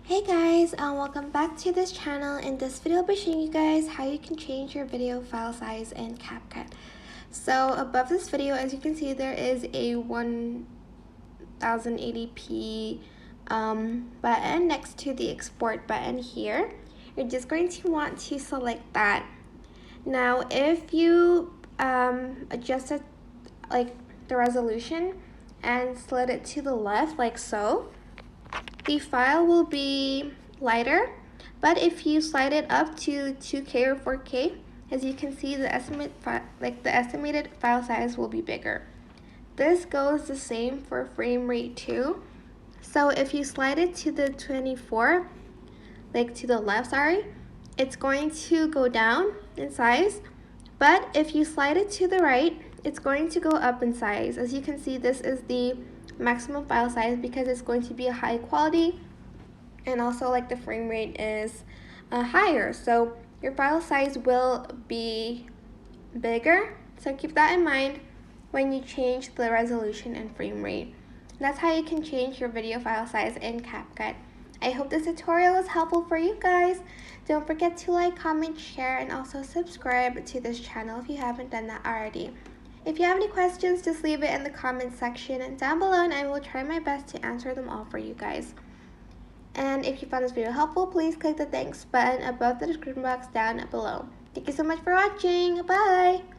Hey guys, welcome back to this channel. In this video, I'll be showing you guys how you can change your video file size in CapCut. So above this video, as you can see, there is a 1080p button next to the export button here. You're just going to want to select that. Now, if you adjusted like the resolution and slid it to the left like so, the file will be lighter, but if you slide it up to 2K or 4K, as you can see, the estimated file size will be bigger. This goes the same for frame rate too. So if you slide it to the 24, like to the left, sorry, it's going to go down in size, but if you slide it to the right, it's going to go up in size. As you can see, this is the maximum file size because it's going to be a high quality, and also like the frame rate is higher, so your file size will be bigger. So keep that in mind when you change the resolution and frame rate. That's how you can change your video file size in CapCut. I hope this tutorial was helpful for you guys. Don't forget to like, comment, share, and also subscribe to this channel if you haven't done that already. If you have any questions, just leave it in the comment section down below, and I will try my best to answer them all for you guys. And if you found this video helpful, please click the thanks button above the description box down below. Thank you so much for watching. Bye!